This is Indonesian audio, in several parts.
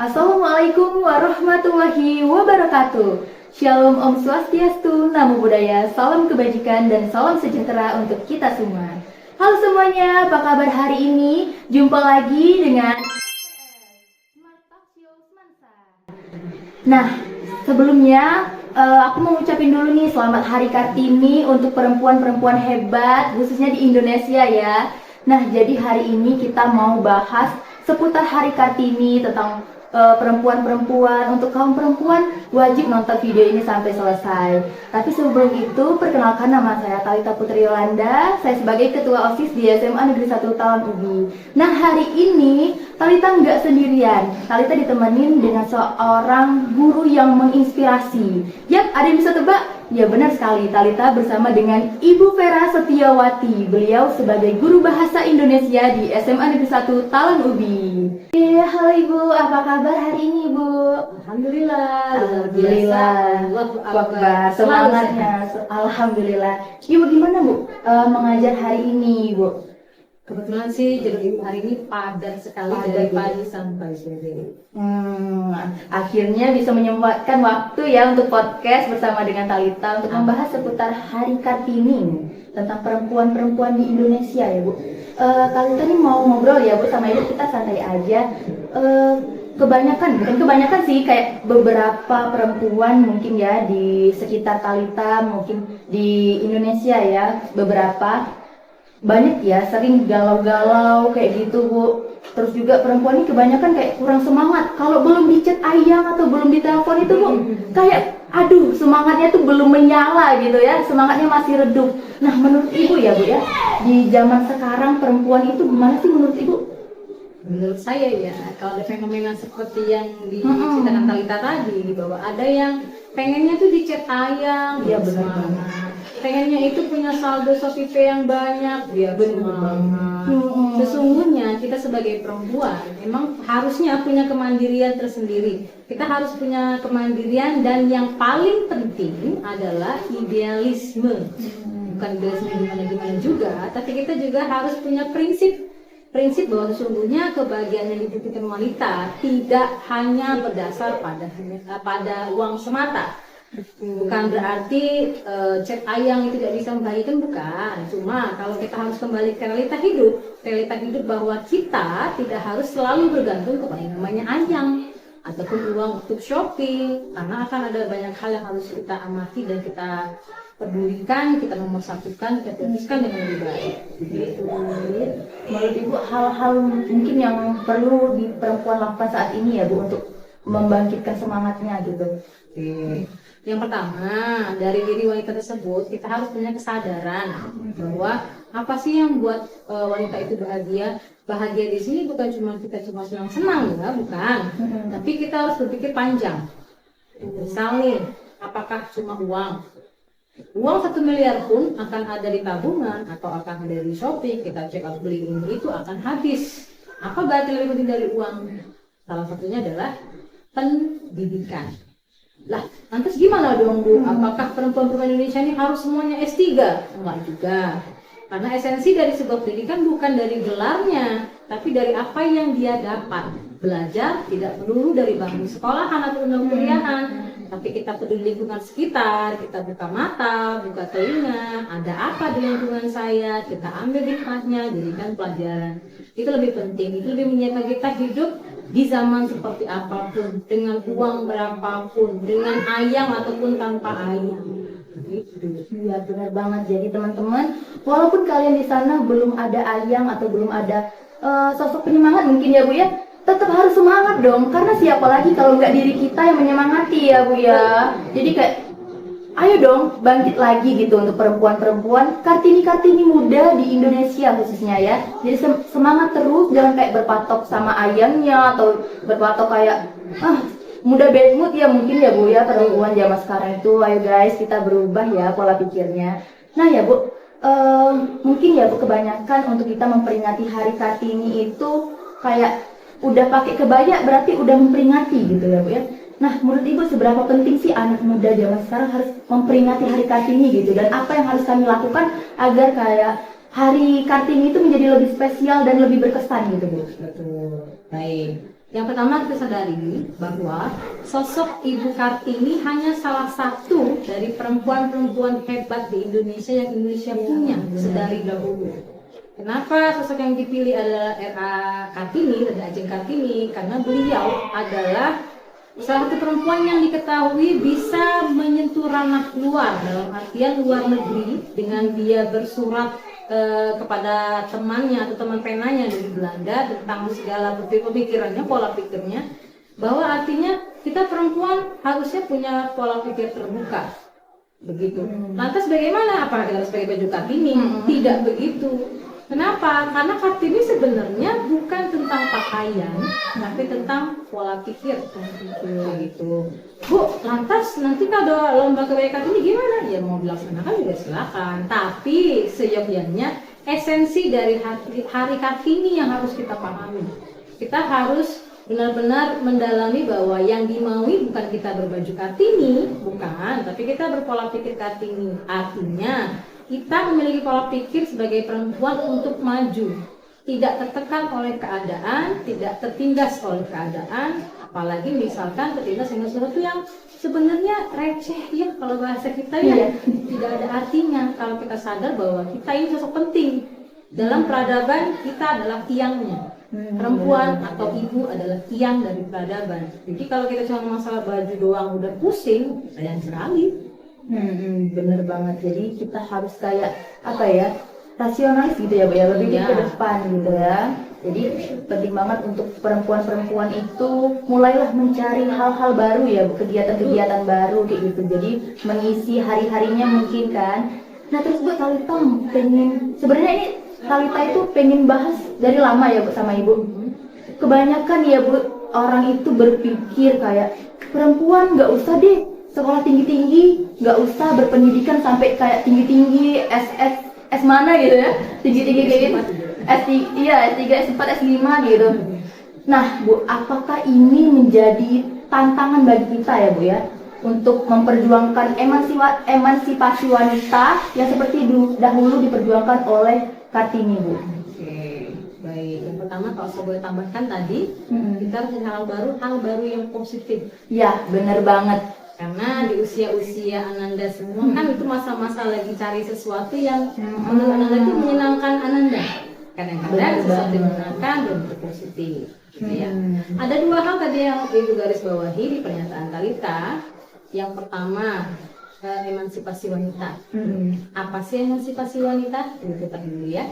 Assalamualaikum warahmatullahi wabarakatuh. Shalom Om Swastiastu, Namo Buddhaya, salam kebajikan dan salam sejahtera untuk kita semua. Halo semuanya, apa kabar hari ini? Jumpa lagi dengan Smart Talk Show Semansa. Nah, sebelumnya aku mau ngucapin dulu nih selamat Hari Kartini untuk perempuan-perempuan hebat, khususnya di Indonesia ya. Nah, jadi hari ini kita mau bahas seputar Hari Kartini tentang perempuan-perempuan. Untuk kaum perempuan wajib nonton video ini sampai selesai. Tapi sebelum itu, perkenalkan nama saya Talita Putri Yolanda. Saya sebagai Ketua OSIS di SMA Negeri 1 Talan Ubi. Nah, hari ini Talita nggak sendirian. Talita ditemenin dengan seorang guru yang menginspirasi. Yap, ada yang bisa tebak? Ya benar sekali, Talita bersama dengan Ibu Vera Setiawati. Beliau sebagai guru bahasa Indonesia di SMA Negeri 1 Talan Ubi. Halo Ibu, apa kabar hari ini Ibu? Alhamdulillah, Alhamdulillah. Allahu Akbar, semangatnya. Alhamdulillah. Ibu gimana Bu mengajar hari ini Bu? Kebetulan sih jadi hari ini padat sekali dari pagi sampai sore. Akhirnya bisa menyempatkan waktu ya untuk podcast bersama dengan Talita untuk membahas seputar Hari Kartini tentang perempuan-perempuan di Indonesia ya Bu. Talita nih mau ngobrol ya Bu sama Ibu, kita santai aja. Bukan kebanyakan sih, kayak beberapa perempuan mungkin ya di sekitar Talita, mungkin di Indonesia ya, beberapa banyak ya sering galau-galau kayak gitu Bu. Terus juga perempuan ini kebanyakan kayak kurang semangat kalau belum dicat ayang atau belum ditelepon itu Bu, kayak aduh semangatnya tuh belum menyala gitu ya, semangatnya masih redup. Nah menurut Ibu ya Bu ya, di zaman sekarang perempuan itu gimana sih menurut Ibu? Menurut saya ya, kalau ada fenomena seperti yang diceritakan Talita tadi, bahwa ada yang pengennya tuh dicat ayang, ya benar. Pengennya itu punya saldo Shopee yang banyak, dia bersemangat. Sesungguhnya kita sebagai perempuan memang harusnya punya kemandirian tersendiri. Kita harus punya kemandirian, dan yang paling penting adalah idealisme. Bukan idealisme gimana-gimana juga, tapi kita juga harus punya prinsip bahwa sesungguhnya kebahagiaan yang dibutuhkan wanita tidak hanya berdasar pada uang semata. Bukan berarti cat ayang itu tidak bisa membahagiakan, bukan. Cuma kalau kita harus kembali ke realita hidup bahwa kita tidak harus selalu bergantung kepada yang namanya ayang ataupun uang untuk shopping, karena akan ada banyak hal yang harus kita amati dan kita pedulikan, kita memersatukan, kita putuskan dengan lebih baik. Gitu. Menurut Ibu hal-hal mungkin yang perlu di perempuan lakukan saat ini ya Bu untuk membangkitkan semangatnya gitu. Yang pertama, dari diri wanita tersebut kita harus punya kesadaran bahwa apa sih yang buat wanita itu bahagia. Bahagia di sini bukan kita cuma senang-senang ya, bukan. Tapi kita harus berpikir panjang. Misalnya, apakah cuma uang 1 miliar pun akan ada di tabungan atau akan ada di shopping, kita check out beli ini itu akan habis. Apa berarti lebih penting dari uang? Salah satunya adalah pendidikan. Lah, lantas gimana dong Bu? Apakah perempuan-perempuan Indonesia ini harus semuanya S3? Enggak juga. Karena esensi dari sebuah pendidikan bukan dari gelarnya, tapi dari apa yang dia dapat. Belajar tidak melulu dari bangku sekolahan atau undang kuliahan, tapi kita peduli lingkungan sekitar, kita buka mata, buka telinga, ada apa di lingkungan saya, kita ambil hikmahnya, jadikan pelajaran. Itu lebih penting, itu lebih menyiapkan kita hidup di zaman seperti apapun, dengan uang berapapun, dengan ayang ataupun tanpa ayang. Iya benar banget. Jadi teman-teman, walaupun kalian di sana belum ada ayang atau belum ada sosok penyemangat mungkin ya Bu ya, tetap harus semangat dong, karena siapa lagi kalau nggak diri kita yang menyemangati ya Bu ya. Jadi kayak ayo dong bangkit lagi gitu untuk perempuan-perempuan Kartini muda di Indonesia khususnya ya. Jadi semangat terus, jangan kayak berpatok sama ayangnya atau berpatok kayak muda bad mood ya mungkin ya Bu ya, perempuan zaman sekarang itu. Ayo guys, kita berubah ya pola pikirnya. Nah ya Bu, mungkin ya Bu, kebanyakan untuk kita memperingati Hari Kartini itu kayak udah pakai kebaya berarti udah memperingati gitu ya Bu ya. Nah menurut Ibu seberapa penting sih anak muda zaman sekarang harus memperingati Hari Kartini gitu, dan apa yang harus kami lakukan agar kayak Hari Kartini itu menjadi lebih spesial dan lebih berkesan gitu Bu? Betul. Baik. Yang pertama kita sadari bahwa sosok Ibu Kartini hanya salah satu dari perempuan-perempuan hebat di Indonesia yang Indonesia punya sedari dahulu. Kenapa sosok yang dipilih adalah R.A. Kartini, Rada Ajeng Kartini? Karena beliau adalah salah satu perempuan yang diketahui bisa menyentuh ranah luar, dalam artian luar negeri, dengan dia bersurat kepada temannya atau teman penanya dari Belanda tentang segala pemikirannya, pola pikirnya, bahwa artinya kita perempuan harusnya punya pola pikir terbuka, begitu. Lantas bagaimana? Apakah kita harus pakai baju Kartini? Tidak begitu. Kenapa? Karena Kartini sebenarnya bukan tentang pakaian, tapi tentang pola pikir, begitu. Bu, lantas nanti kalau lomba kebaya Kartini gimana? Ya mau dilaksanakan juga silakan. Tapi seyogyanya esensi dari hari Kartini yang harus kita pahami. Kita harus benar-benar mendalami bahwa yang dimaui bukan kita berbaju Kartini, bukan, tapi kita berpola pikir Kartini. Artinya kita memiliki pola pikir sebagai perempuan untuk maju, tidak tertekan oleh keadaan, tidak tertindas oleh keadaan, apalagi misalkan tertindas dengan sesuatu yang sebenarnya receh ya, kalau bahasa kita ya, tidak ada artinya. Kalau kita sadar bahwa kita ini sosok penting dalam peradaban, kita adalah tiangnya. Perempuan atau ibu adalah tiang dari peradaban. Jadi kalau kita cuma masalah baju doang udah pusing, sayang sekali. Bener banget. Jadi kita harus kayak apa ya, rasionalis gitu ya Bu ya, lebih ke depan gitu ya. Jadi penting banget untuk perempuan-perempuan itu mulailah mencari hal-hal baru ya Bu, kegiatan-kegiatan baru kayak gitu. Jadi mengisi hari-harinya mungkin kan. Nah terus Bu Talita pengen, sebenarnya ini Talita itu pengen bahas dari lama ya Bu sama Ibu. Kebanyakan ya Bu orang itu berpikir kayak perempuan nggak usah deh sekolah tinggi-tinggi, nggak usah berpendidikan sampai kayak tinggi-tinggi S mana gitu ya, tinggi-tinggi kayak gitu, S3, iya S3, S4, S5 gitu. Nah Bu, apakah ini menjadi tantangan bagi kita ya Bu ya, untuk memperjuangkan emansipasi wanita yang seperti dahulu diperjuangkan oleh Kartini Bu? Oke, baik. Yang pertama kalau saya boleh tambahkan tadi, kita harus hal baru yang positif. Ya, bener banget. Karena di usia-usia Ananda semua kan itu masa-masa lagi cari sesuatu yang menurut Ananda itu menyenangkan Ananda. Kadang-kadang sesuatu yang menyenangkan dan positif. Gitu ya. Ada dua hal tadi yang Ibu garis bawahi di pernyataan Talita. Yang pertama, emansipasi wanita. Apa sih emansipasi wanita? Kita dulu ya.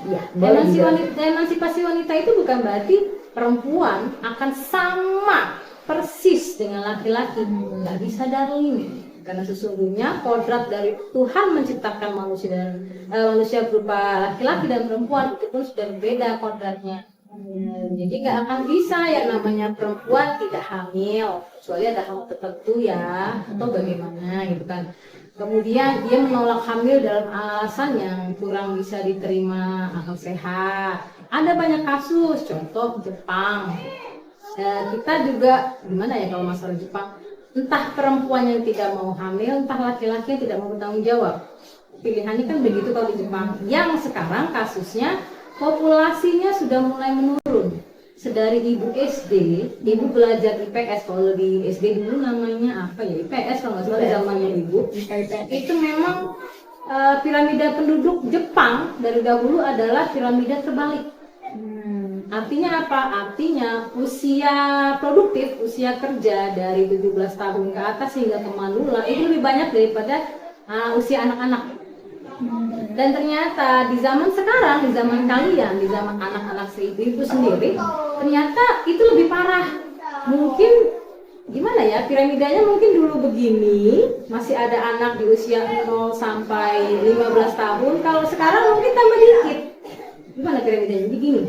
Emansipasi wanita itu bukan berarti perempuan akan sama persis dengan laki-laki, nggak bisa darling. Karena sesungguhnya kodrat dari Tuhan menciptakan manusia dan manusia berupa laki-laki dan perempuan itu pun sudah berbeda kodratnya. Jadi nggak akan bisa yang namanya perempuan tidak hamil, kecuali ada hal tertentu ya, atau bagaimana gitu kan. Kemudian dia menolak hamil dalam alasan yang kurang bisa diterima akal sehat. Ada banyak kasus, contoh Jepang. Kita juga gimana ya kalau masalah Jepang, entah perempuan yang tidak mau hamil, entah laki-laki yang tidak mau bertanggung jawab. Pilihannya kan begitu kalau di Jepang. Yang sekarang kasusnya populasinya sudah mulai menurun. Sedari ibu SD, ibu belajar IPS, kalau di SD dulu namanya apa ya, IPS kalau nggak salah zamannya ibu. Itu memang piramida penduduk Jepang dari dahulu adalah piramida terbalik. Artinya apa? Artinya usia produktif, usia kerja dari 17 tahun ke atas hingga ke manula itu lebih banyak daripada usia anak-anak. Dan ternyata di zaman sekarang, di zaman kalian, di zaman anak-anak ibu sendiri, ternyata itu lebih parah. Mungkin gimana ya, piramidanya mungkin dulu begini, masih ada anak di usia 0 sampai 15 tahun. Kalau sekarang mungkin tambah dikit. Gimana piramidanya? Begini.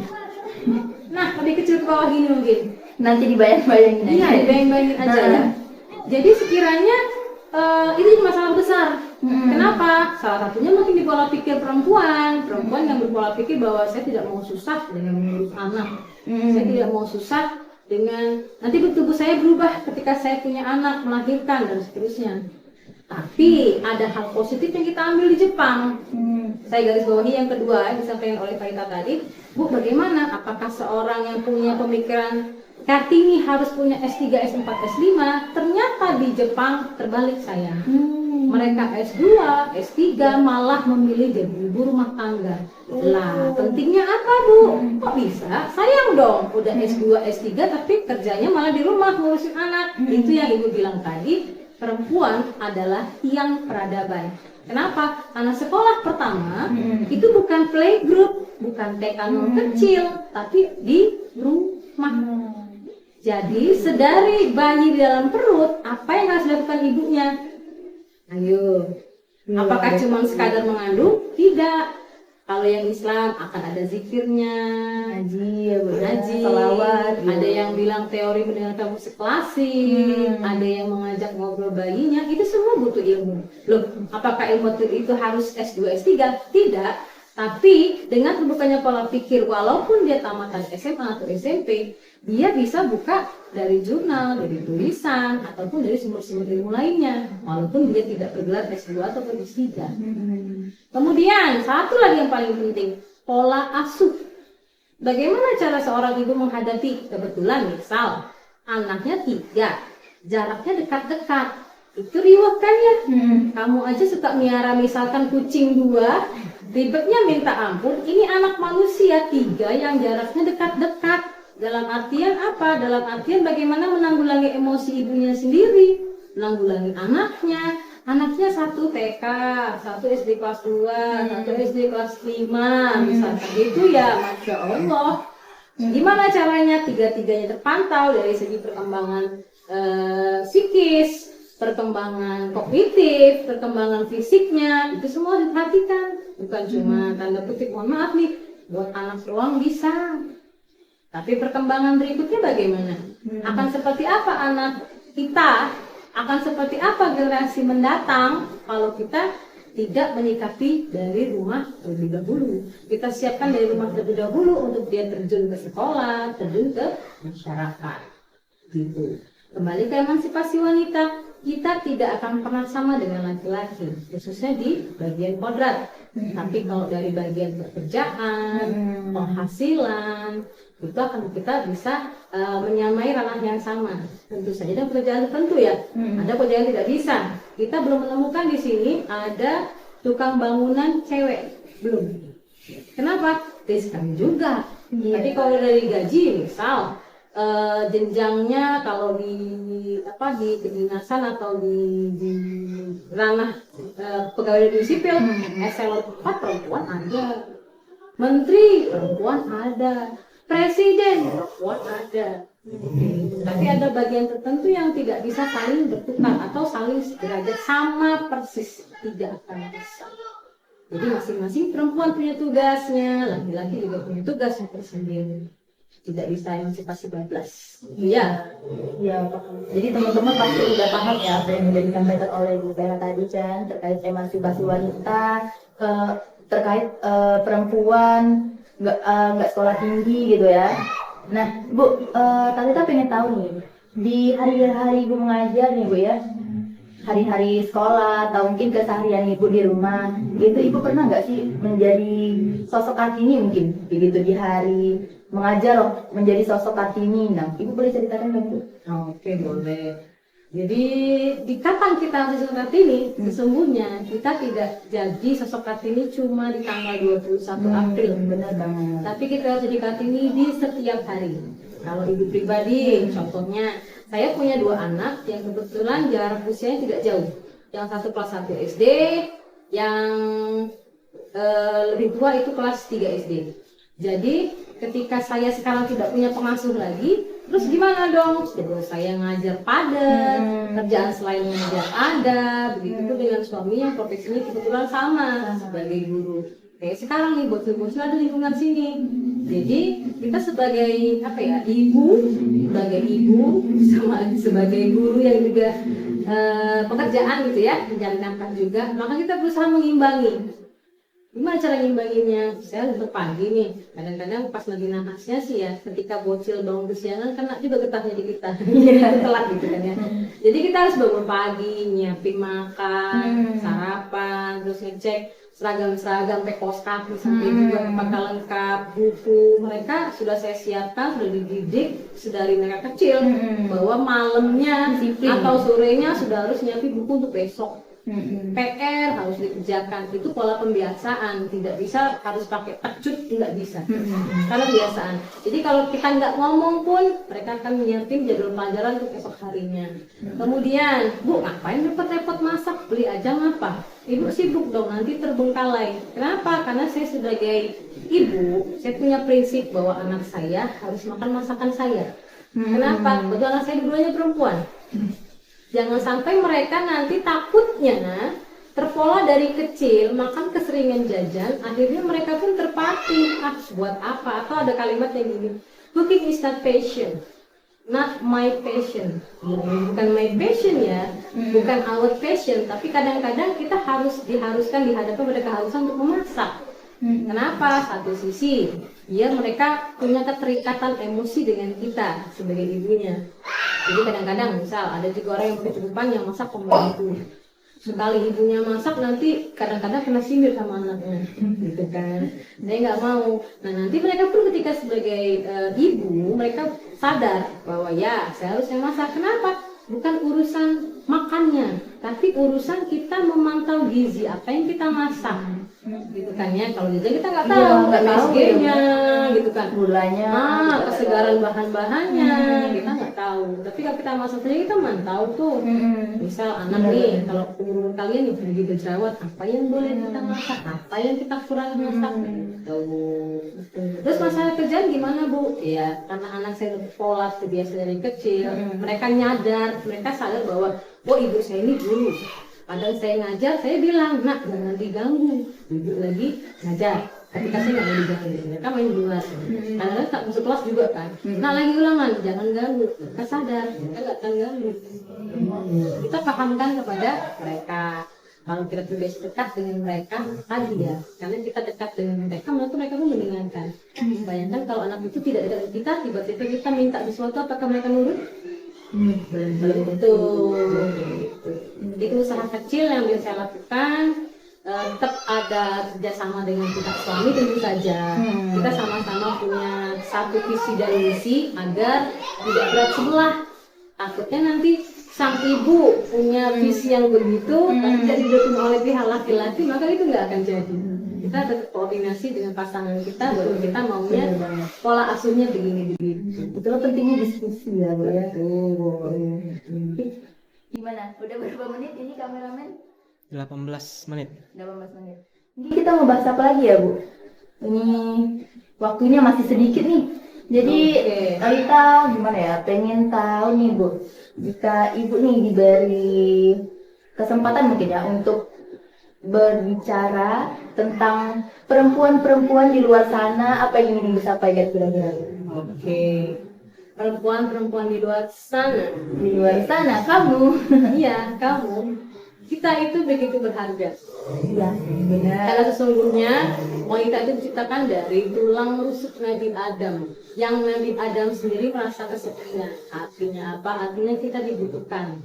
Nah, lebih kecil ke bawah gini mungkin. Nanti dibayang-bayangin aja. Iya, dibayang-bayangin aja ya. Jadi sekiranya itu jadi masalah besar. Kenapa? Salah satunya mungkin di pola pikir perempuan yang berpola pikir bahwa saya tidak mau susah dengan mengurus anak. Saya tidak mau susah dengan nanti tubuh saya berubah ketika saya punya anak, melahirkan dan seterusnya. Tapi ada hal positif yang kita ambil di Jepang. Saya garis bawahi yang kedua yang disampaikan oleh Talita tadi. Bu, bagaimana? Apakah seorang yang punya pemikiran Kartini harus punya S3, S4, S5, ternyata di Jepang terbalik sayang. Mereka S2, S3 malah memilih jadi ibu rumah tangga. Lah, pentingnya apa Bu? Kok bisa? Sayang dong, udah S2, S3 tapi kerjanya malah di rumah ngurusin anak. Itu yang Ibu bilang tadi, perempuan adalah tiang peradaban. Kenapa? Karena sekolah pertama itu bukan playgroup, bukan TK kecil, tapi di rumah. Jadi sedari bayi di dalam perut, apa yang harus dilakukan ibunya? Ayo, apakah cuma sekadar mengandung? Tidak. Kalau yang Islam akan ada zikirnya, ngaji, salawat. Ada yang bilang teori mendengarkan musik klasik, ada yang mengajak ngobrol bayinya. Itu semua butuh ilmu. Loh, apakah ilmu itu harus S2, S3? Tidak. Tapi dengan terbukanya pola pikir, walaupun dia tamatan SMA atau SMP, dia bisa buka dari jurnal, dari tulisan, ataupun dari sumber-sumber ilmu lainnya, walaupun dia tidak bergelar S2 atau S3. Kemudian, satu lagi yang paling penting, pola asuh. Bagaimana cara seorang ibu menghadapi, kebetulan misal, anaknya 3, jaraknya dekat-dekat. Itu riweh kan ya? Kamu aja suka miara misalkan kucing 2, ribetnya minta ampun. Ini anak manusia 3 yang jaraknya dekat-dekat. Dalam artian apa? Dalam artian bagaimana menanggulangi emosi ibunya sendiri, menanggulangi anaknya. Anaknya 1 TK, 1 SD kelas 2, 1 SD kelas 5, misalkan itu ya, Masya Allah. Gimana caranya? 3-tiganya terpantau dari segi perkembangan psikis, perkembangan kognitif, perkembangan fisiknya, itu semua diperhatikan. Bukan cuma tanda kutip, mohon maaf nih, buat anak doang bisa. Tapi perkembangan berikutnya bagaimana? Akan seperti apa anak kita? Akan seperti apa generasi mendatang kalau kita tidak menyikapi dari rumah terlebih dahulu? Kita siapkan dari rumah terlebih dahulu untuk dia terjun ke sekolah, terjun ke masyarakat. Gitu. Kembali ke emansipasi wanita. Kita tidak akan pernah sama dengan laki-laki, khususnya di bagian kodrat. Tapi kalau dari bagian pekerjaan, penghasilan, itu akan kita bisa menyamai ranah yang sama. Tentu saja ada pekerjaan tertentu ya, ada pekerjaan yang tidak bisa. Kita belum menemukan di sini ada tukang bangunan cewek, belum. Kenapa? Riskan juga. Tapi kalau dari gaji, misal jenjangnya kalau di kedinasan atau di ranah pegawai negeri sipil, eselon 4 perempuan ada, menteri perempuan ada, presiden perempuan ada. Tapi ada bagian tertentu yang tidak bisa saling bertukar atau saling sederajat sama persis, tidak akan bisa. Jadi masing-masing perempuan punya tugasnya, laki-laki juga punya tugasnya tersendiri. Tidak bisa emansipasi bablas. Iya. Ya, jadi teman-teman pasti udah paham ya apa yang sudah disampaikan oleh Ibu Vera tadi kan terkait emansipasi wanita, terkait perempuan nggak sekolah tinggi gitu ya. Nah, Bu, Talita pengen tahu nih di hari-hari Ibu mengajar nih Bu ya, hari-hari sekolah atau mungkin keseharian Ibu di rumah, gitu Ibu pernah nggak sih menjadi sosok Kartini mungkin begitu di hari mengajar loh, menjadi sosok Kartini? Nah, Ibu boleh ceritakan dong Bu? Oke, boleh. Jadi di kapan kita harus sosok Kartini? Sesungguhnya kita tidak jadi sosok Kartini cuma di tanggal 21 April. Benar banget. Tapi kita harus jadi Kartini di setiap hari. Kalau Ibu pribadi, contohnya saya punya 2 anak yang kebetulan jarak usianya tidak jauh. Yang satu kelas 1 SD, yang lebih tua itu kelas 3 SD. Jadi ketika saya sekarang tidak punya pengasuh lagi, terus gimana dong? Terus saya ngajar padat, kerjaan selain ngajar ada, begitu pun dengan suami yang profesinya kebetulan sama sebagai guru. Kayak sekarang nih, bocil-bocil ada lingkungan sini. Jadi kita sebagai ibu, sama sebagai guru yang juga pekerjaan gitu ya, mencari nafkah juga, maka kita berusaha mengimbangi. Gimana cara ngimbanginnya? Saya untuk pagi nih, kadang-kadang pas lagi nahasnya sih ya, ketika bocil bangun kesiangan kena juga getahnya di kita, telat gitu kan ya. Jadi kita harus bangun pagi, nyiapin makan, sarapan, terus ngecek seragam-seragam, pakai kaos kaki sampai juga pakaian lengkap, buku mereka sudah saya siapkan, sudah dididik sedari mereka kecil bahwa malamnya atau sorenya sudah harus nyiapin buku untuk besok. PR harus dikerjakan, itu pola pembiasaan, tidak bisa harus pakai pecut, nggak bisa, karena kebiasaan. Jadi kalau kita nggak ngomong pun mereka akan menyiapin jadwal pelajaran untuk esok harinya. Kemudian, Bu, ngapain repot-repot masak, beli aja ngapa? Ibu sibuk dong, nanti terbengkalai. Kenapa? Karena saya sebagai ibu, saya punya prinsip bahwa anak saya harus makan masakan saya. Kenapa? Betul, anak saya dua-duanya perempuan. Jangan sampai mereka nanti takutnya terpola dari kecil makan keseringan jajan, akhirnya mereka pun terpatik, buat apa? Atau ada kalimat yang gini, cooking is not passion, not my passion. Bukan my passion ya, bukan our passion, tapi kadang-kadang kita diharuskan dihadapkan pada keharusan untuk memasak. Kenapa? Satu sisi, ya mereka punya keterikatan emosi dengan kita sebagai ibunya. Jadi kadang-kadang misal ada juga orang yang berkecukupan yang masak pembantu. Sekali ibunya masak nanti kadang-kadang kena sindir sama anaknya, gitu kan. Saya nggak mau. Nah nanti mereka pun ketika sebagai ibu mereka sadar bahwa ya saya harus yang masak. Kenapa? Bukan urusan makannya, tapi urusan kita memantau gizi apa yang kita masak, gitu kan ya. Kalau jajan kita nggak tahu, nggak MSG-nya, gitu kan, gulanya, kesegaran bahan-bahannya kita nggak tahu. Tapi kalau kita masak saja kita mantau tuh. Misal anak nih, kalau umur kalian nih begitu jerawat, apa yang boleh kita masak, apa yang kita kurang masak, Terus masalah kerjaan gimana Bu? Ya karena anak saya pola terbiasa dari kecil, mereka nyadar, mereka sadar bahwa oh ibu saya ini guru. Padahal saya ngajar, saya bilang, nak jangan diganggu, duduk lagi ngajar. Ketika saya nggak mau diganggu, mereka main di luar. Kadang-kadang tak masuk kelas juga kan. Nah lagi ulangan, jangan ganggu. Mereka sadar, mereka nggak akan ganggu. Kita pahamkan kepada mereka. Kalau kita terbiasa dekat dengan mereka, tadi ya, karena kita dekat dengan mereka, mereka pun mendengarkan. Bayangkan kalau anak itu tidak dekat dengan kita, tiba-tiba kita minta sesuatu, apakah mereka nurut? Belum tentu. Itu usaha kecil yang bisa saya lakukan. Tetap ada kerjasama dengan pihak suami tentu saja. Kita sama-sama punya satu visi dan misi agar tidak berat sebelah. Takutnya nanti sang ibu punya visi yang begitu, tapi tidak didukung oleh pihak laki-laki, maka itu nggak akan jadi. Kita tetap koordinasi dengan pasangan kita, bahwa kita maunya pola asuhnya begini-begini. Betul, pentingnya diskusi ya, Bu ya. Gimana? Udah berapa menit ini kameramen? 18 menit. 18 menit. Ini kita mau bahas apa lagi ya, Bu? Ini waktunya masih sedikit nih. Jadi kita gimana ya? Pengen tahu nih, Bu. Jika Ibu nih diberi kesempatan mungkin ya untuk berbicara tentang perempuan-perempuan di luar sana, apa yang ingin disampaikan kira-kira? Oke. Perempuan-perempuan di luar sana. Di luar sana, kamu. Iya, kamu. Kita itu begitu berharga. Iya, benar. Karena sesungguhnya wanita itu diciptakan dari tulang rusuk Nabi Adam. Yang Nabi Adam sendiri merasa kesepian. Artinya apa? Artinya kita dibutuhkan.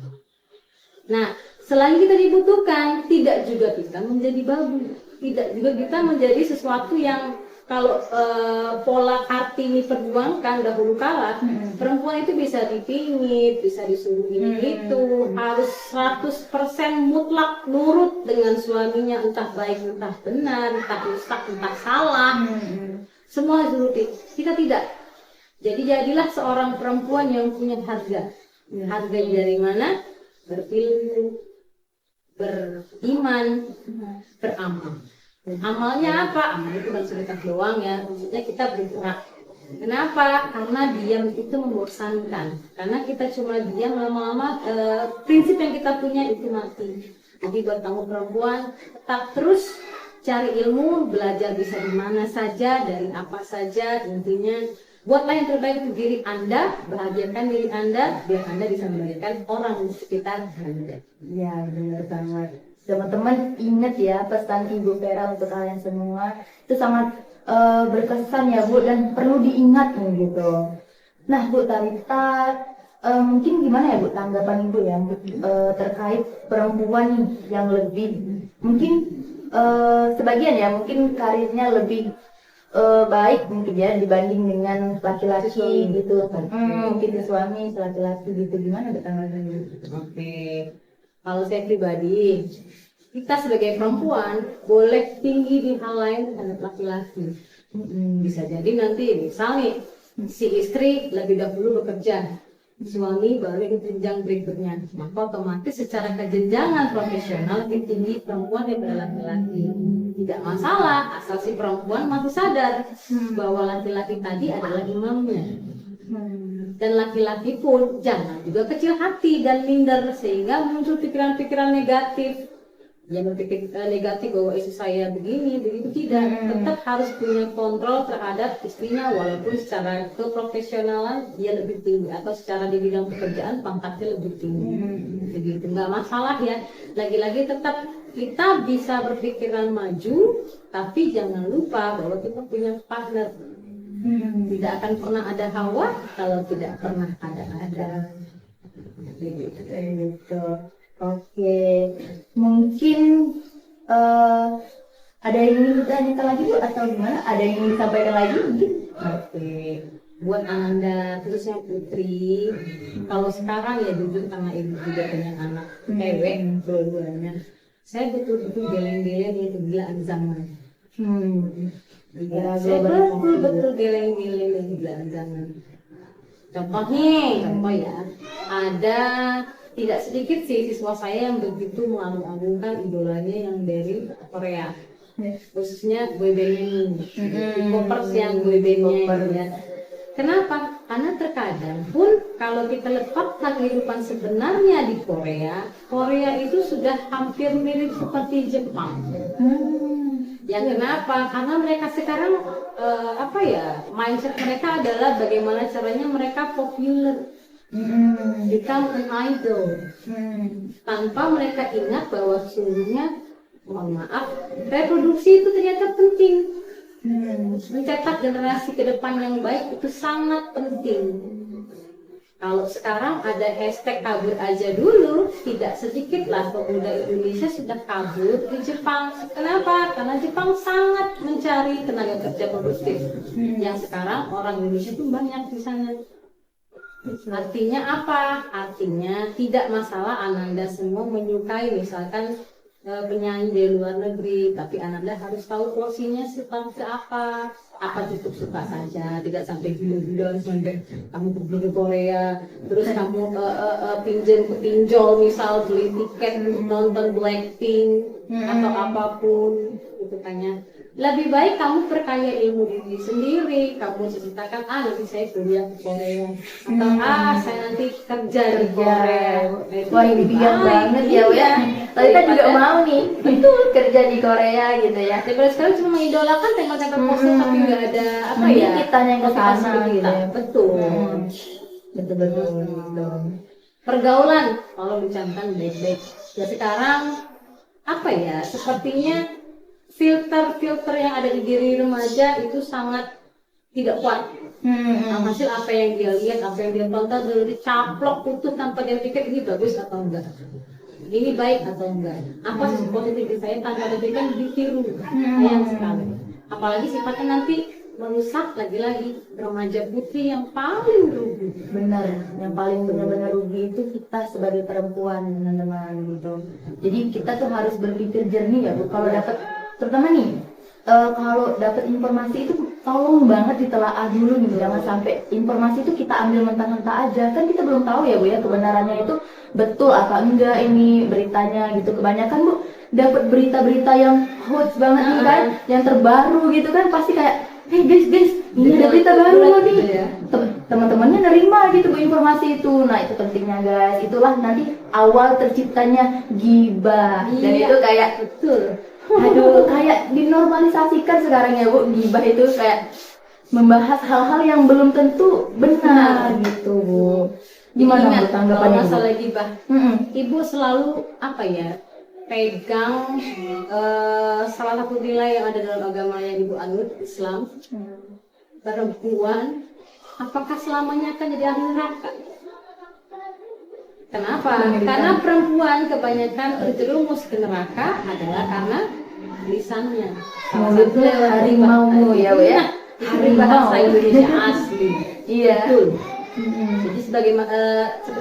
Nah, selain kita dibutuhkan, tidak juga kita menjadi babu. Tidak juga kita menjadi sesuatu yang kalau pola Kartini perjuangkan dahulu kala, perempuan itu bisa dipingit, bisa disuruh ini itu, harus 100% mutlak nurut dengan suaminya, entah baik, entah benar, entah rusak, entah salah. Semua dinuruti. Kita tidak. Jadi jadilah seorang perempuan yang punya harga. Harga dari mana? Berilmu, beriman, beramal. Amalnya apa? Amal itu bukan sedekah doang ya, maksudnya kita bergerak. Kenapa? Karena diam itu membosankan. Karena kita cuma diam lama-lama, prinsip yang kita punya itu mati. Jadi buat kamu perempuan, tetap terus cari ilmu, belajar bisa di mana saja, dari apa saja, intinya buatlah yang terbaik untuk diri Anda, bahagiakan diri Anda, biar Anda bisa membahagiakan orang di sekitar Anda. Ya, benar banget. Teman-teman ingat ya pesan Ibu Vera untuk kalian semua, itu sangat berkesan ya Bu, dan perlu diingat gitu. Nah Bu Talita, mungkin gimana ya Bu tanggapan Ibu ya terkait perempuan yang lebih mungkin sebagian ya mungkin karirnya lebih baik mungkin ya dibanding dengan laki-laki gitu kan. Mungkin si suami laki-laki gitu, gimana tanggapannya? Oke, kalau saya pribadi, kita sebagai perempuan boleh tinggi di hal lain terhadap laki-laki. Bisa jadi nanti misalnya si istri lebih dahulu bekerja, suami baru ke jenjang berikutnya, maka otomatis secara kejenjangan profesional lebih tinggi perempuan daripada laki-laki. Tidak masalah asal si perempuan masih sadar bahwa laki-laki tadi adalah imamnya. Dan laki-laki pun jangan juga kecil hati dan minder sehingga muncul pikiran-pikiran negatif. Yang berpikir negatif bahwa istri saya begini, begitu tidak. Tetap harus punya kontrol terhadap istrinya walaupun secara keprofesionalan dia lebih tinggi atau secara di bidang pekerjaan pangkatnya lebih tinggi. Begitu, nggak masalah ya. Lagi-lagi tetap kita bisa berpikiran maju, tapi jangan lupa bahwa kita punya partner. Tidak akan pernah ada Hawa kalau tidak pernah ada Adam. Gitu. Oke, mungkin ada yang ingin ditanyakan lagi Bu atau gimana? Ada yang ingin disampaikan lagi mungkin? Oke, buat Ananda khususnya Putri, kalau sekarang ya jujur karena ibu juga punya anak cewek dua-duanya, saya betul-betul geleng-geleng itu gilaan zaman. Ya, Saya betul-betul geleng-geleng dan gilaan zaman. Contoh ya, ada tidak sedikit sih siswa saya yang begitu mengagung-agungkan idolanya yang dari Korea, khususnya boyband ini, K-popers yang boybandnya ya. Kenapa? Karena terkadang pun kalau kita lepaskan kehidupan sebenarnya di Korea, Korea itu sudah hampir mirip seperti Jepang. Yang kenapa? Karena mereka sekarang mindset mereka adalah bagaimana caranya mereka populer, become an idol, tanpa mereka ingat bahwa sesungguhnya, mohon maaf, reproduksi itu ternyata penting. Mencetak generasi ke depan yang baik itu sangat penting. Kalau sekarang ada hashtag kabur aja dulu, tidak sedikitlah pemuda Indonesia sudah kabur di Jepang. Kenapa? Karena Jepang sangat mencari tenaga kerja produktif. Yang sekarang orang Indonesia itu banyak di sana. Artinya apa? Artinya tidak masalah Ananda semua menyukai misalkan penyanyi dari luar negeri, tapi Ananda harus tahu porsinya seperti apa cukup suka saja, tidak sampai gila-gila sampai kamu pergi ke Korea, terus kamu pinjol misal beli tiket nonton Blackpink atau apapun gitu kan ya. Lebih baik kamu perkaya ilmu diri sendiri, kamu ceritakan nanti saya kuliah ke Korea atau saya nanti kerja di Korea. Wah ini bijak banget ya ya. Kita juga mau nih kerja di Korea gitu ya. Daripada sekarang cuma mengidolakan tempel-tempel poster tapi nggak ada kita yang ke sana gitu ya. Betul. Betul. Pergaulan kalau dicantumkan baik-baik. Ya sekarang sepertinya filter yang ada di diri remaja itu sangat tidak kuat. Hasil apa yang dia lihat, apa yang dia tonton, lalu dicaplok utuh tanpa dia pikir ini bagus atau enggak, ini baik atau enggak, apa sisi positif di saya tanpa dia pikir ditiru. Sayang sekali. Apalagi sifatnya nanti merusak lagi-lagi remaja putri yang paling rugi. Benar, yang paling benar-benar rugi itu kita sebagai perempuan teman-teman gitu. Jadi kita tuh harus berpikir jernih ya Bu. Kalau dapat, terutama nih, kalau dapat informasi itu tolong banget ditelaah dulu nih, jangan sampai informasi itu kita ambil mentah-mentah aja. Kan kita belum tahu ya Bu ya kebenarannya itu betul apa enggak ini beritanya gitu. Kebanyakan Bu dapat berita-berita yang hoax banget nih kan, yang terbaru gitu kan, pasti kayak hey guys, ini ada berita baru loh nih. Teman-temannya nerima gitu Bu informasi itu. Nah itu pentingnya guys. Itulah nanti awal terciptanya gibah. Dan itu kayak kayak dinormalisasikan sekarang ya Bu. Gibah itu kayak membahas hal-hal yang belum tentu benar gitu Bu. Gimana Bu tanggapannya? Kalau masalah gibah, Ibu selalu pegang salah satu nilai yang ada dalam agama yang Ibu anut, Islam. Perempuan apakah selamanya akan jadi ahli neraka? Kenapa? Karena perempuan kebanyakan terjerumus ke neraka adalah karena lisannya. Mulutnya harimaumu ya, Bu ya. Itu bahasa Indonesia asli. Iya. Betul. Jadi seperti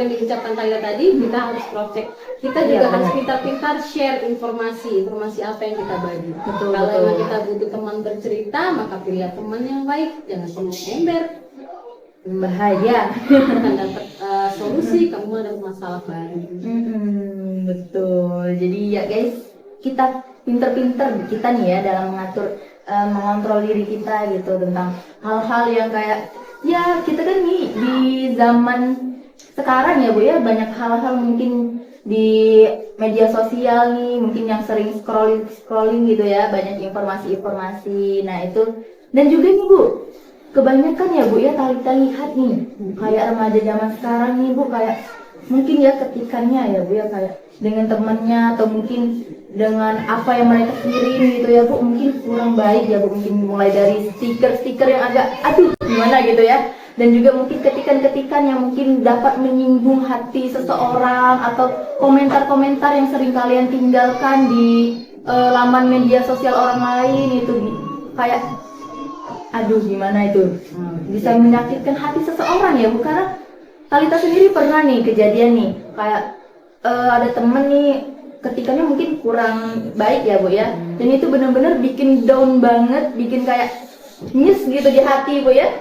yang diucapkan Tyra tadi, kita harus project. Kita juga Iya, harus benar. pintar-pintar share informasi apa yang kita bagi. Betul, Kalau betul. emang kita butuh teman bercerita, maka pilih teman yang baik, jangan teman ember. Bahaya. Akan dapat solusi, kamu ada masalah baru. Betul. Jadi ya guys, kita pinter-pinter kita nih ya dalam mengontrol diri kita gitu tentang hal-hal yang kayak ya kita kan nih di zaman sekarang ya Bu ya, banyak hal-hal mungkin di media sosial nih mungkin yang sering scrolling gitu ya, banyak informasi-informasi. Nah itu, dan juga nih Bu, kebanyakan ya Bu ya, kita lihat nih kayak remaja zaman sekarang nih Bu, kayak mungkin ya ketikannya ya Bu ya, kayak dengan temannya atau mungkin dengan apa yang mereka kirim gitu ya Bu, mungkin kurang baik ya Bu, mungkin mulai dari stiker-stiker yang agak aduh gimana gitu ya, dan juga mungkin ketikan-ketikan yang mungkin dapat menyinggung hati seseorang, atau komentar-komentar yang sering kalian tinggalkan di laman media sosial orang lain itu kayak aduh gimana itu bisa menyakitkan hati seseorang ya Bu. Karena Talita sendiri pernah nih kejadian nih kayak ada temen nih ketikannya mungkin kurang baik ya Bu ya, dan itu benar-benar bikin down banget, bikin kayak nyes gitu di hati Bu ya.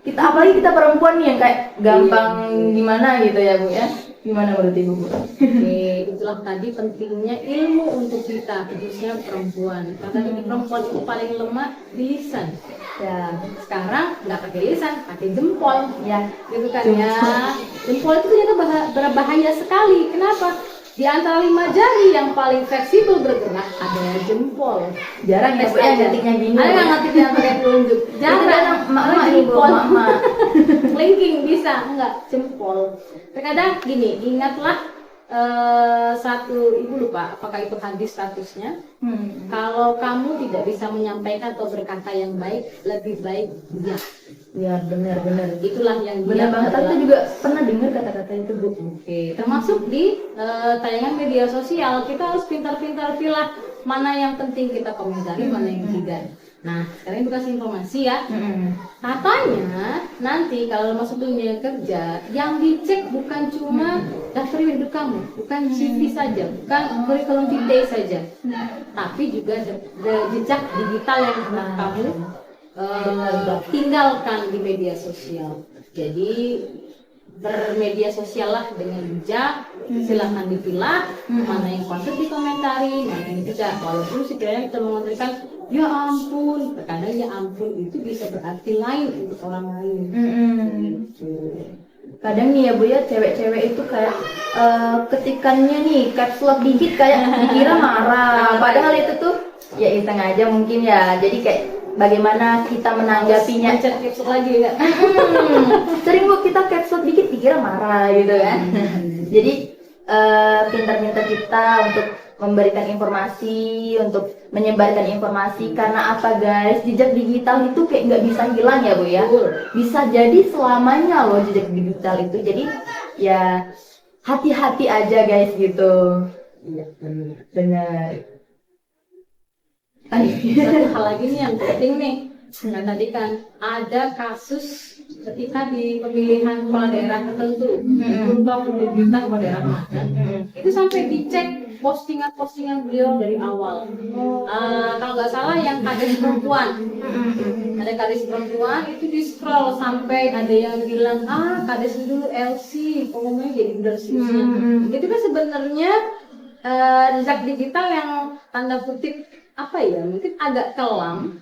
Apalagi kita perempuan nih yang kayak gampang gimana gitu ya Bu ya. Gimana menurut Ibu Bu? Oke, itulah tadi pentingnya ilmu untuk kita, khususnya perempuan. Karena tadi perempuan itu paling lemah di lisan. Ya, Sekarang nggak pakai lisan, pakai jempol. ya. Gitu kan ya. Jempol itu ternyata berbahaya sekali. Kenapa? Di antara 5 jari yang paling fleksibel bergerak adalah jempol. Jarang ya Bu ya ngetiknya gini. Ada nggak ngerti yang pakai telunjuk? Jarang. Mama Ibu, mama. Linking bisa, enggak jempol. Terkadang gini, ingatlah satu, ibu lupa apakah itu hadis statusnya. Kalau kamu tidak bisa menyampaikan atau berkata yang baik, lebih baik diam. Ya benar-benar. Itulah yang Benar diam banget. adalah- Tante juga pernah dengar kata-kata itu Bu. Oke, termasuk di tayangan media sosial, kita harus pintar-pintar pilih mana yang penting kita komentari, mana yang tidak. Nah, sekarang itu kasih informasi ya. Katanya nanti kalau masuk dunia kerja, yang dicek bukan cuma daftar hidup kamu, bukan CV saja, bukan kurikulum vitae saja, tapi juga jejak digital yang pernah kamu tinggalkan di media sosial. Jadi bermedia sosial lah dengan bijak, silahkan dipilah mana yang patut dikomentari, mana yang tidak. Walaupun sekiranya kita mengomentarikan ya ampun, terkadang ya ampun itu bisa berarti lain untuk orang lain. Kadang nih ya Bu ya, cewek-cewek itu kayak ketikannya nih caps lock dikit kayak dikira marah, padahal itu tuh ya iseng aja mungkin ya. Jadi kayak bagaimana kita menanggapinya. Mencet caps lock lagi ya. Sering Bu kita caps lock dikit dikira marah gitu kan. Jadi pintar-pintar kita untuk memberikan informasi, untuk menyebarkan informasi. Karena apa guys, jejak digital itu kayak nggak bisa hilang ya Bu ya. Bisa jadi selamanya loh jejak digital itu. Jadi ya hati-hati aja guys gitu. Iya, Benar. satu hal lagi nih yang penting nih. Nah tadi kan ada kasus ketika di pemilihan kepala daerah tertentu, untuk pemilihan kepala daerah mana, itu sampai dicek postingan-postingan beliau dari awal. Kalau nggak salah yang kades perempuan, ada kades perempuan itu di scroll sampai ada yang bilang kades dulu LC, pengumumannya jadi benar sih. Itu kan sebenarnya jejak digital yang tanda kutip apa ya, mungkin agak kelam,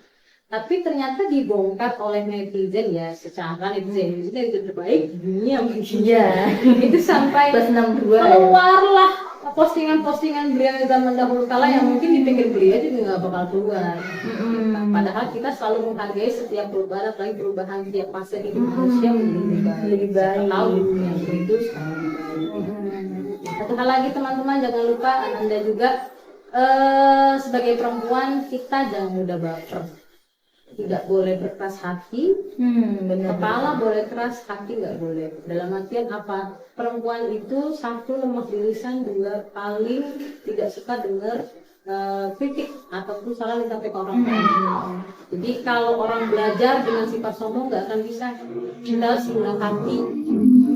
tapi ternyata dibongkar oleh netizen ya, secara netizen itu terbaik di dunia mungkin. Iya. Itu sampai Plus 62 ya. keluarlah postingan-postingan beliau di zaman dahulu kala yang mungkin dipikir beliau juga nggak bakal keluar. Padahal kita selalu menghargai setiap perubahan, apalagi perubahan tiap fase hidup manusia menjadi Lebih baik. Siapa tahu yang itu sekarang. Satu hal lagi teman-teman, jangan lupa Anda juga sebagai perempuan kita jangan mudah baper. Tidak boleh berkeras hati, Benar. kepala boleh keras, hati nggak boleh. Dalam artian apa? Perempuan itu satu lemah di lisan, dua paling tidak suka dengar kritik ataupun salah disampaikan orang lain. Jadi kalau orang belajar dengan sifat sombong nggak akan bisa. Kita harus rendah hati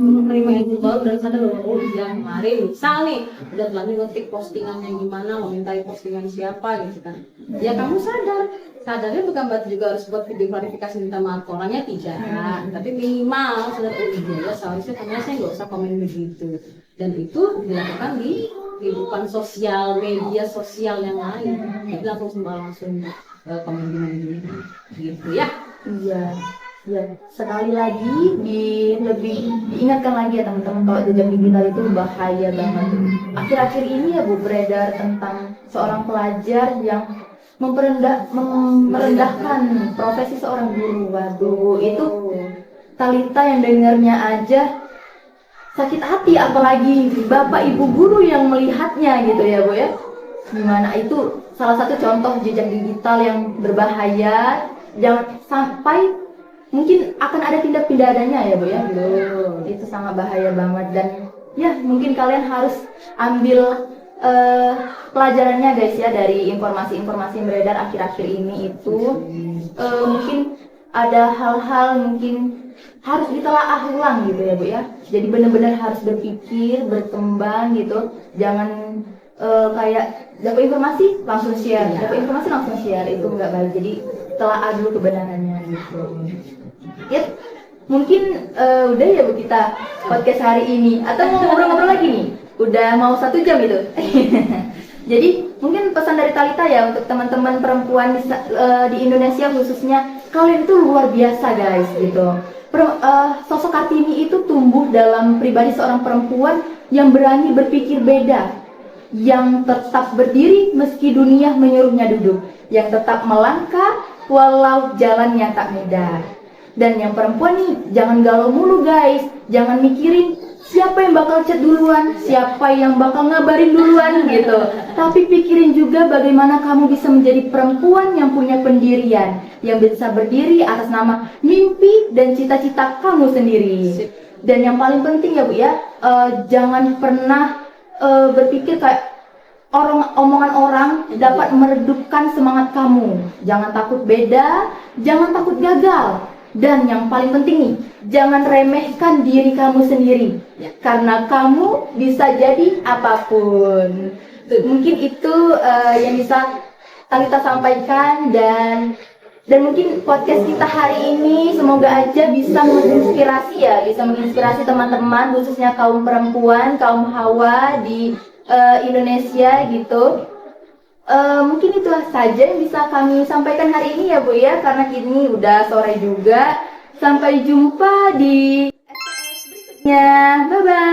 menerima ilmu baru dan sadar bahwa oh iya kemarin misal nih udah telah ngetik postingannya gimana, mau mintai postingan siapa gitu kan. Ya kamu sadarnya bukan berarti juga harus buat video klarifikasi minta maaf ke orangnya, tidak, tapi minimal sadar oh iya ya seharusnya saya nggak usah komen begitu, dan itu dilakukan di kehidupan sosial, media sosial yang lain. Jadi langsung komen gimana gitu ya. Iya, ya. Sekali lagi lebih diingatkan lagi ya teman-teman, kalau jejak digital itu bahaya banget. Akhir-akhir ini ya Bu, beredar tentang seorang pelajar yang merendahkan profesi seorang guru. Waduh, itu Talita yang dengarnya aja sakit hati, apalagi bapak ibu guru yang melihatnya gitu ya Bu ya. Gimana, itu salah satu contoh jejak digital yang berbahaya. Jangan sampai mungkin akan ada tindak pidananya ya Bu ya. Itu sangat bahaya banget, dan ya mungkin kalian harus ambil pelajarannya guys ya dari informasi-informasi yang beredar akhir-akhir ini itu. Mungkin ada hal-hal mungkin harus ditelaah ulang gitu ya Bu ya. Jadi benar-benar harus berpikir, berkembang gitu. Jangan kayak dapat informasi langsung share, itu nggak baik. Jadi telaah dulu kebenarannya gitu. Ya, mungkin udah ya Bu kita podcast hari ini, atau mau ngobrol-ngobrol lagi nih? Udah mau 1 jam itu. Jadi mungkin pesan dari Talita ya untuk teman-teman perempuan di Indonesia khususnya, kalian itu luar biasa guys gitu. Sosok Kartini itu tumbuh dalam pribadi seorang perempuan yang berani berpikir beda, yang tetap berdiri meski dunia menyuruhnya duduk, yang tetap melangkah walau jalannya tak mudah. Dan yang perempuan nih, jangan galau mulu guys, jangan mikirin siapa yang bakal chat duluan, siapa yang bakal ngabarin duluan gitu. Tapi pikirin juga bagaimana kamu bisa menjadi perempuan yang punya pendirian, yang bisa berdiri atas nama mimpi dan cita-cita kamu sendiri. Dan yang paling penting ya Bu ya, jangan pernah berpikir kayak omongan orang dapat meredupkan semangat kamu. Jangan takut beda, jangan takut gagal. Dan yang paling penting nih, jangan remehkan diri kamu sendiri ya, karena kamu bisa jadi apapun. Mungkin itu yang bisa Talita sampaikan, dan mungkin podcast kita hari ini semoga aja bisa menginspirasi ya, bisa menginspirasi teman-teman khususnya kaum perempuan, kaum hawa di Indonesia gitu. Mungkin itulah saja yang bisa kami sampaikan hari ini ya Bu ya, karena kini udah sore juga. Sampai jumpa di berikutnya. Bye bye.